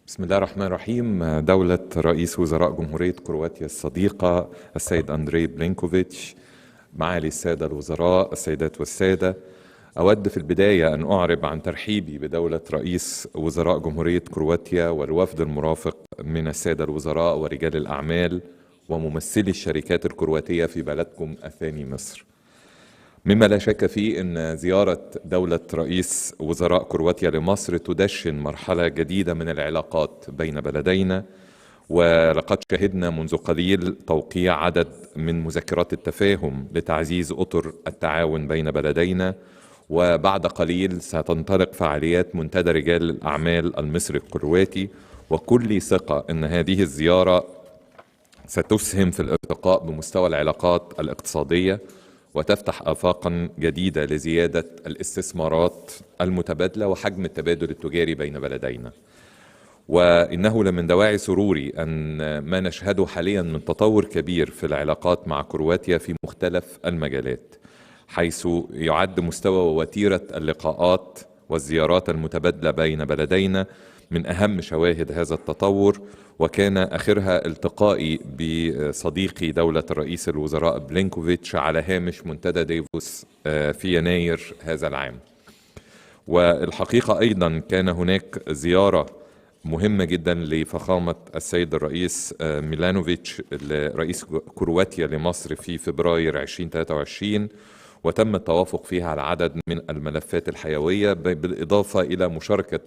بسم الله الرحمن الرحيم. دولة رئيس وزراء جمهورية كرواتيا الصديقة السيد أندري بلينكوفيتش، معالي السادة الوزراء، السيدات والسادة، أود في البداية أن أعرب عن ترحيبي بدولة رئيس وزراء جمهورية كرواتيا والوفد المرافق من السادة الوزراء ورجال الأعمال وممثلي الشركات الكرواتية في بلدكم الثاني مصر. مما لا شك فيه أن زيارة دولة رئيس وزراء كرواتيا لمصر تدشن مرحلة جديدة من العلاقات بين بلدينا، ولقد شهدنا منذ قليل توقيع عدد من مذكرات التفاهم لتعزيز أطر التعاون بين بلدينا، وبعد قليل ستنطلق فعاليات منتدى رجال الأعمال المصري الكرواتي، وكل ثقة أن هذه الزيارة ستسهم في الارتقاء بمستوى العلاقات الاقتصادية وتفتح آفاقا جديدة لزيادة الاستثمارات المتبادلة وحجم التبادل التجاري بين بلدينا. وإنه لمن دواعي سروري أن ما نشهده حاليا من تطور كبير في العلاقات مع كرواتيا في مختلف المجالات، حيث يعد مستوى ووتيرة اللقاءات والزيارات المتبادلة بين بلدينا من أهم شواهد هذا التطور، وكان آخرها التقائي بصديقي دولة رئيس الوزراء بلينكوفيتش على هامش منتدى ديفوس في يناير هذا العام. والحقيقة أيضا كان هناك زيارة مهمة جدا لفخامة السيد الرئيس ميلانوفيتش رئيس كرواتيا لمصر في فبراير 2023، وتم التوافق فيها على عدد من الملفات الحيوية، بالإضافة إلى مشاركة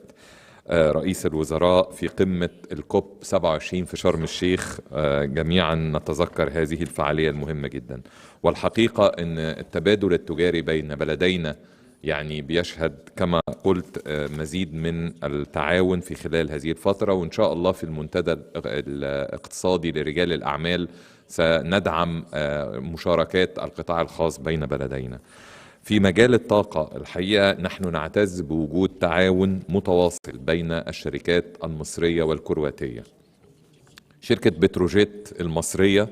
رئيس الوزراء في قمة الكوب 27 في شرم الشيخ. جميعا نتذكر هذه الفعالية المهمة جدا. والحقيقة أن التبادل التجاري بين بلدينا يعني بيشهد كما قلت مزيد من التعاون في خلال هذه الفترة، وإن شاء الله في المنتدى الاقتصادي لرجال الأعمال سندعم مشاركات القطاع الخاص بين بلدينا. في مجال الطاقة الحقيقة نحن نعتز بوجود تعاون متواصل بين الشركات المصرية والكرواتية. شركة بتروجيت المصرية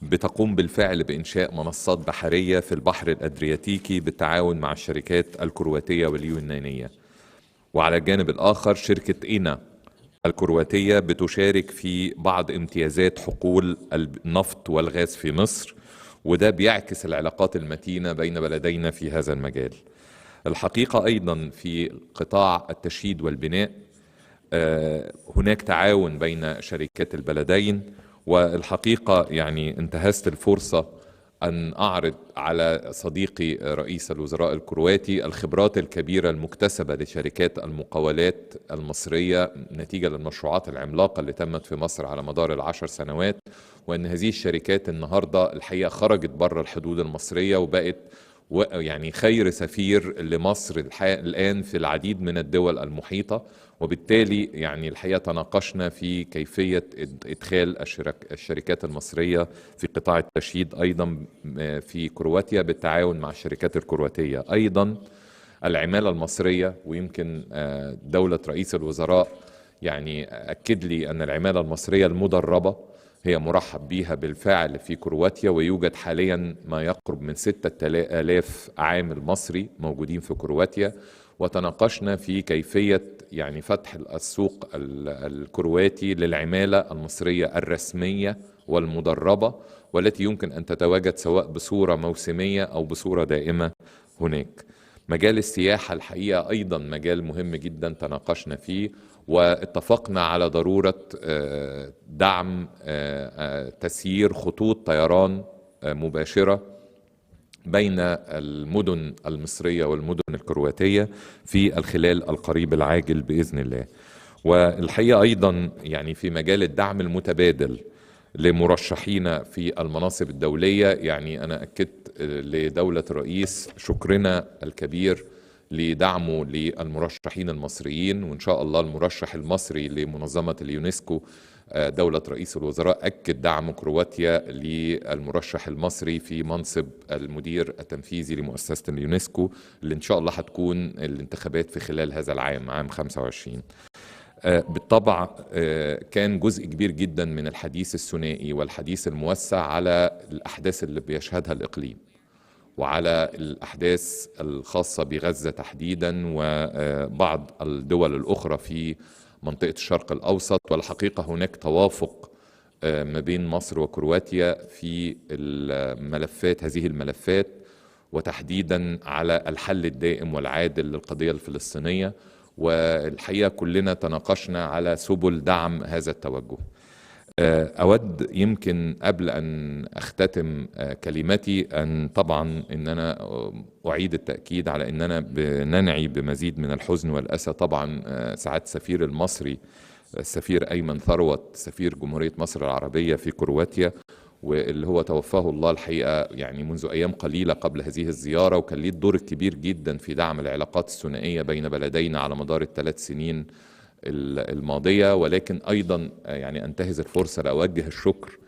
بتقوم بالفعل بإنشاء منصات بحرية في البحر الأدرياتيكي بالتعاون مع الشركات الكرواتية واليونانية. وعلى الجانب الآخر شركة إينا الكرواتية بتشارك في بعض امتيازات حقول النفط والغاز في مصر، وده بيعكس العلاقات المتينة بين بلدينا في هذا المجال. الحقيقة أيضا في قطاع التشييد والبناء هناك تعاون بين شركات البلدين، والحقيقة يعني انتهزت الفرصة أن أعرض على صديقي رئيس الوزراء الكرواتي الخبرات الكبيرة المكتسبة لشركات المقاولات المصرية نتيجة للمشروعات العملاقة اللي تمت في مصر على مدار ال10 سنوات، وأن هذه الشركات النهاردة الحقيقة خرجت بره الحدود المصرية وبقت يعني خير سفير لمصر الآن في العديد من الدول المحيطة. وبالتالي يعني الحقيقة تناقشنا في كيفية إدخال الشركات المصرية في قطاع التشييد أيضا في كرواتيا بالتعاون مع الشركات الكرواتية. أيضا العمالة المصرية، ويمكن دولة رئيس الوزراء يعني أكد لي أن العمالة المصرية المدربة هي مرحب بها بالفعل في كرواتيا، ويوجد حاليا ما يقرب من 6000 عامل مصري موجودين في كرواتيا. وتناقشنا في كيفية يعني فتح السوق الكرواتي للعمالة المصرية الرسمية والمدربة، والتي يمكن أن تتواجد سواء بصورة موسمية أو بصورة دائمة هناك. مجال السياحة الحقيقة أيضا مجال مهم جدا تناقشنا فيه، واتفقنا على ضرورة دعم تسيير خطوط طيران مباشرة بين المدن المصرية والمدن الكرواتية في الخلال القريب العاجل بإذن الله. والحقيقة أيضا يعني في مجال الدعم المتبادل لمرشحين في المناصب الدولية، يعني أنا أكدت لدولة الرئيس شكرنا الكبير لدعمه للمرشحين المصريين، وإن شاء الله المرشح المصري لمنظمة اليونسكو دولة رئيس الوزراء أكد دعم كرواتيا للمرشح المصري في منصب المدير التنفيذي لمؤسسة اليونسكو، اللي إن شاء الله هتكون الانتخابات في خلال هذا العام، عام 25. بالطبع كان جزء كبير جدا من الحديث الثنائي والحديث الموسع على الأحداث اللي بيشهدها الإقليم، وعلى الأحداث الخاصة بغزة تحديدا وبعض الدول الأخرى في منطقة الشرق الأوسط. والحقيقة هناك توافق ما بين مصر وكرواتيا في هذه الملفات، وتحديدا على الحل الدائم والعادل للقضية الفلسطينية. والحقيقة كلنا تناقشنا على سبل دعم هذا التوجه. أود يمكن قبل أن أختتم كلمتي أن أنا أعيد التأكيد على أننا بننعي بمزيد من الحزن والأسى طبعا سعادة السفير المصري السفير أيمن ثروت سفير جمهورية مصر العربية في كرواتيا، واللي هو توفاه الله الحقيقة يعني منذ أيام قليلة قبل هذه الزيارة، وكان ليه الدور الكبير جدا في دعم العلاقات الثنائية بين بلدينا على مدار الثلاث سنين الماضية. ولكن أيضا يعني أنتهز الفرصة لأوجه الشكر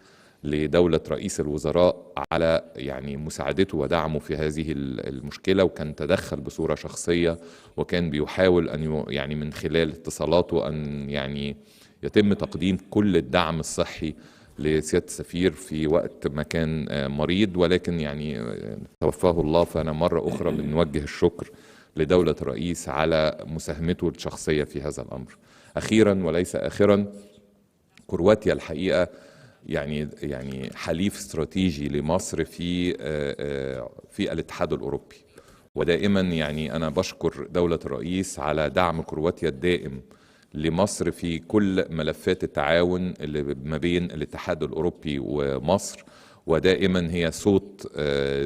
لدولة رئيس الوزراء على يعني مساعدته ودعمه في هذه المشكلة، وكان تدخل بصورة شخصية، وكان بيحاول أن يعني من خلال اتصالاته أن يعني يتم تقديم كل الدعم الصحي لسيادة السفير في وقت ما كان مريض، ولكن يعني توفاه الله. فأنا مرة أخرى بنوجه الشكر لدولة الرئيس على مساهمته الشخصية في هذا الأمر. أخيرا وليس آخرا، كرواتيا الحقيقة يعني حليف استراتيجي لمصر في الاتحاد الأوروبي، ودائما يعني أنا بشكر دولة الرئيس على دعم كرواتيا الدائم لمصر في كل ملفات التعاون اللي ما بين الاتحاد الأوروبي ومصر، ودائما هي صوت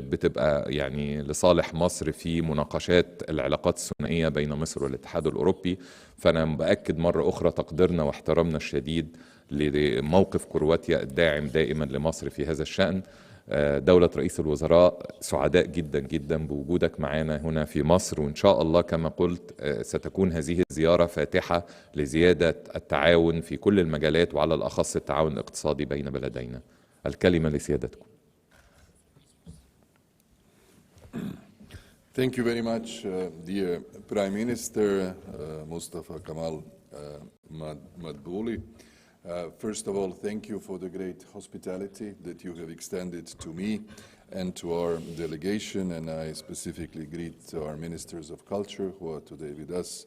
بتبقى يعني لصالح مصر في مناقشات العلاقات الثنائية بين مصر والاتحاد الأوروبي. فأنا بأكد مرة أخرى تقديرنا واحترامنا الشديد لموقف كرواتيا الداعم دائما لمصر في هذا الشأن. دولة رئيس الوزراء سعداء جدا جدا بوجودك معنا هنا في مصر، وإن شاء الله كما قلت ستكون هذه الزيارة فاتحة لزيادة التعاون في كل المجالات، وعلى الأخص التعاون الاقتصادي بين بلدينا. الكلمة لسيادتكم. Thank you very much, dear Prime Minister Mustafa Kemal Madbouly. First of all, thank you for the great hospitality that you have extended to me and to our delegation, and I specifically greet our Ministers of Culture who are today with us,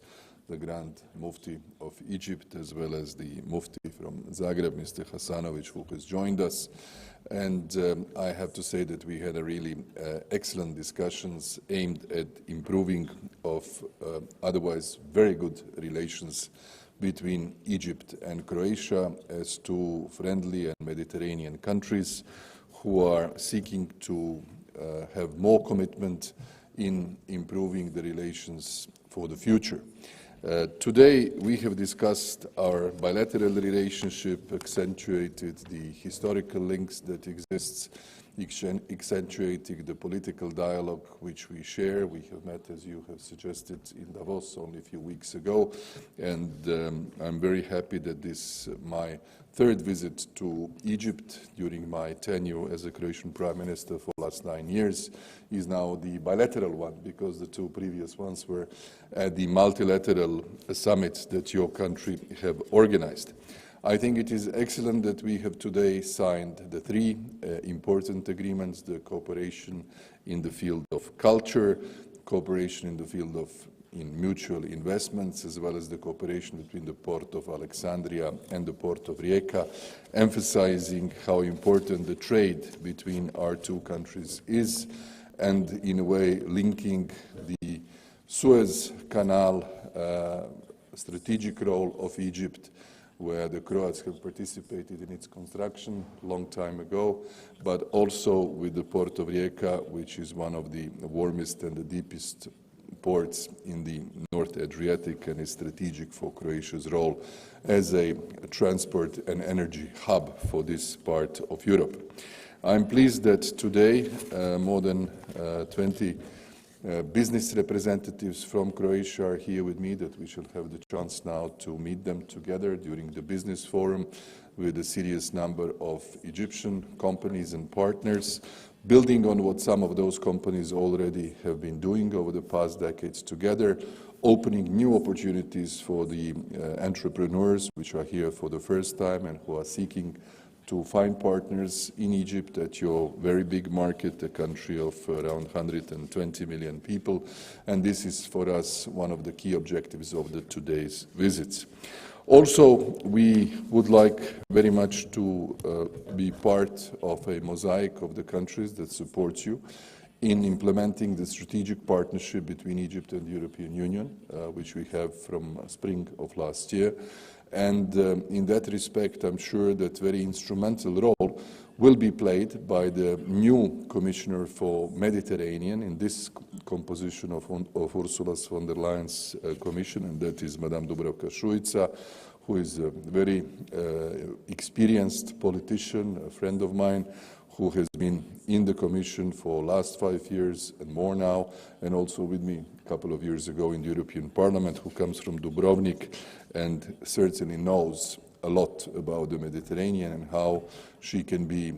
the Grand Mufti of Egypt, as well as the Mufti from Zagreb, Mr. Hasanovic, who has joined us. And I have to say that we had a really excellent discussions aimed at improving of otherwise very good relations between Egypt and Croatia as two friendly and Mediterranean countries who are seeking to have more commitment in improving the relations for the future. Today we have discussed our bilateral relationship, accentuated the historical links that exists, accentuating the political dialogue which we share. We have met, as you have suggested, in Davos only a few weeks ago, and I'm very happy that this my third visit to Egypt during my tenure as a Croatian Prime Minister for the last 9 years is now the bilateral one, because the two previous ones were at the multilateral summit that your country have organized. I think it is excellent that we have today signed the three important agreements: the cooperation in the field of culture, cooperation in the field of mutual investments, as well as the cooperation between the Port of Alexandria and the Port of Rijeka, emphasizing how important the trade between our two countries is, and in a way linking the Suez Canal strategic role of Egypt, where the Croats have participated in its construction a long time ago, but also with the Port of Rijeka, which is one of the warmest and the deepest ports in the North Adriatic and is strategic for Croatia's role as a transport and energy hub for this part of Europe. I'm pleased that today more than 20 business representatives from Croatia are here with me, that we shall have the chance now to meet them together during the business forum with a serious number of Egyptian companies and partners, building on what some of those companies already have been doing over the past decades together, opening new opportunities for the entrepreneurs which are here for the first time and who are seeking to find partners in Egypt at your very big market, a country of around 120 million people. And this is for us one of the key objectives of today's visits. Also, we would like very much to be part of a mosaic of the countries that support you in implementing the strategic partnership between Egypt and the European Union, which we have from spring of last year. And in that respect, I'm sure that very instrumental role will be played by the new Commissioner for Mediterranean in this composition of Ursula von der Leyen's Commission, and that is Madame Dubravka Šuica, who is a very experienced politician, a friend of mine, who has been in the Commission for the last 5 years and more now, and also with me a couple of years ago in the European Parliament, who comes from Dubrovnik and certainly knows a lot about the Mediterranean and how she can be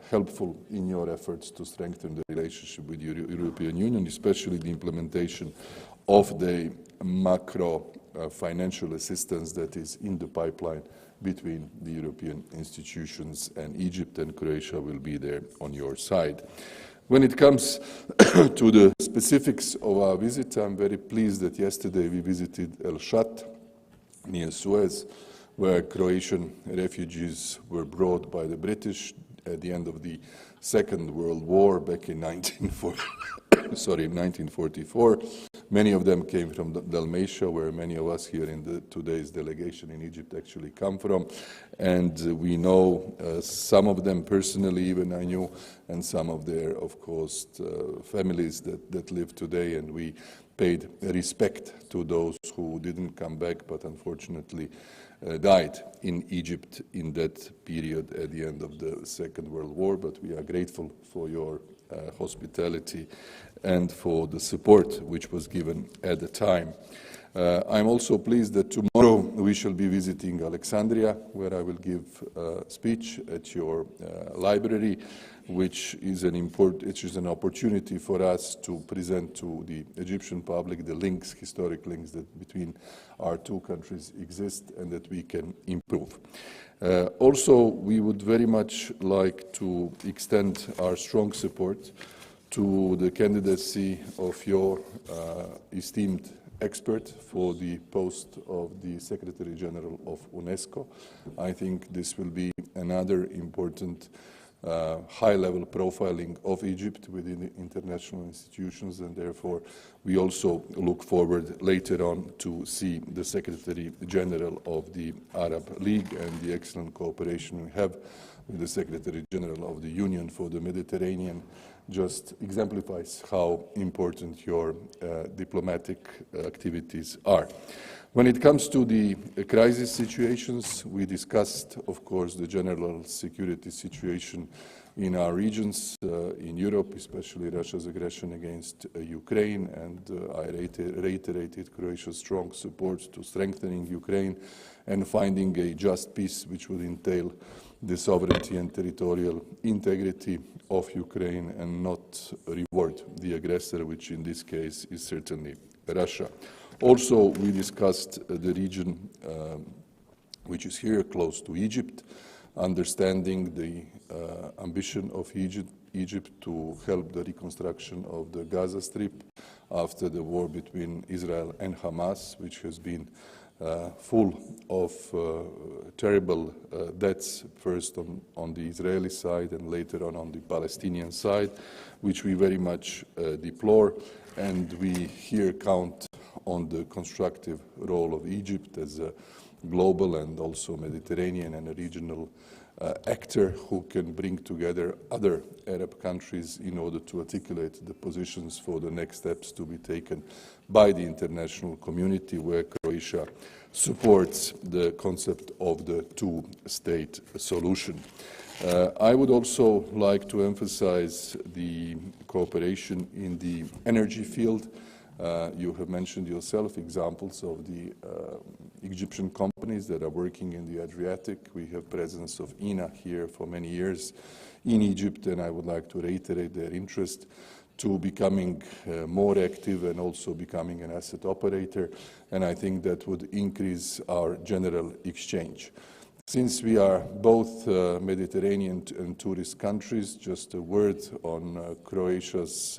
helpful in your efforts to strengthen the relationship with the European Union, especially the implementation of the macro financial assistance that is in the pipeline between the European institutions and Egypt, and Croatia will be there on your side. When it comes to the specifics of our visit, I'm very pleased that yesterday we visited El Shat near Suez, where Croatian refugees were brought by the British at the end of the Second World War back in 1944. Many of them came from Dalmatia, where many of us here in today's delegation in Egypt actually come from. And we know some of them personally, even I knew, and some of their, of course, families that live today. And we paid respect to those who didn't come back, but unfortunately died in Egypt in that period at the end of the Second World War. But we are grateful for your hospitality and for the support which was given at the time. I'm also pleased that tomorrow we shall be visiting Alexandria, where I will give a speech at your library, which is an opportunity for us to present to the Egyptian public the links, historic links that between our two countries exist and that we can improve. Also, we would very much like to extend our strong support to the candidacy of your esteemed expert for the post of the Secretary General of UNESCO. I think this will be another important high-level profiling of Egypt within the international institutions, and therefore we also look forward later on to see the Secretary General of the Arab League, and the excellent cooperation we have with the Secretary General of the Union for the Mediterranean just exemplifies how important your diplomatic activities are. When it comes to the crisis situations, we discussed, of course, the general security situation in our regions, in Europe, especially Russia's aggression against Ukraine, and I reiterated Croatia's strong support to strengthening Ukraine and finding a just peace which would entail the sovereignty and territorial integrity of Ukraine and not reward the aggressor, which in this case is certainly Russia. Also, we discussed the region which is here close to Egypt, understanding the ambition of Egypt to help the reconstruction of the Gaza Strip after the war between Israel and Hamas, which has been full of terrible deaths, first on the Israeli side and later on the Palestinian side, which we very much deplore. And we here count on the constructive role of Egypt as a global and also Mediterranean and a regional actor who can bring together other Arab countries in order to articulate the positions for the next steps to be taken by the international community, where Croatia supports the concept of the two-state solution. I would also like to emphasize the cooperation in the energy field. You have mentioned yourself examples of the Egyptian companies that are working in the Adriatic. We have presence of INA here for many years in Egypt, and I would like to reiterate their interest to becoming more active and also becoming an asset operator, and I think that would increase our general exchange. Since we are both Mediterranean and tourist countries, just a word on Croatia's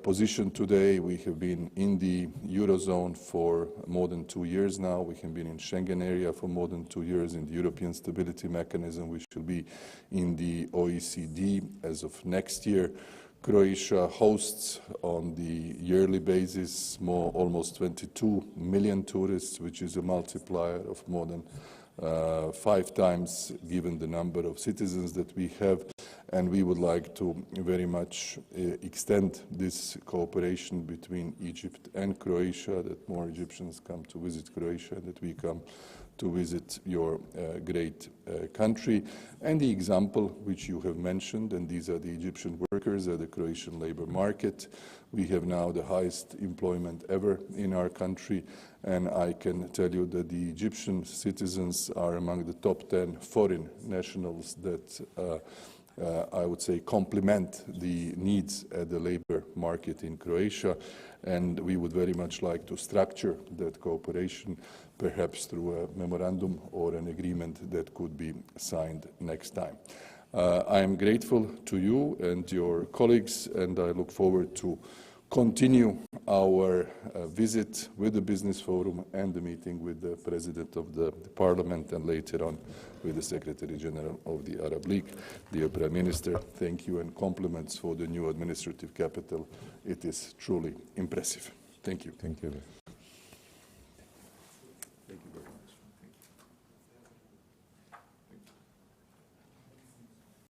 position today. We have been in the Eurozone for more than 2 years now. We have been in Schengen area for more than 2 years, in the European Stability Mechanism. We shall be in the OECD as of next year. Croatia hosts on the yearly basis almost 22 million tourists, which is a multiplier of more than 5 times given the number of citizens that we have. And we would like to very much extend this cooperation between Egypt and Croatia, that more Egyptians come to visit Croatia, that we come to visit your great country. And the example which you have mentioned, and these are the Egyptian workers at the Croatian labor market. We have now the highest employment ever in our country, and I can tell you that the Egyptian citizens are among the top 10 foreign nationals that I would say complement the needs at the labor market in Croatia, and we would very much like to structure that cooperation, perhaps through a memorandum or an agreement that could be signed next time. I am grateful to you and your colleagues, and I look forward to continue our visit with the Business Forum and the meeting with the President of the Parliament, and later on with the Secretary General of the Arab League. Dear Prime Minister, thank you and compliments for the new administrative capital. It is truly impressive. Thank you. Thank you.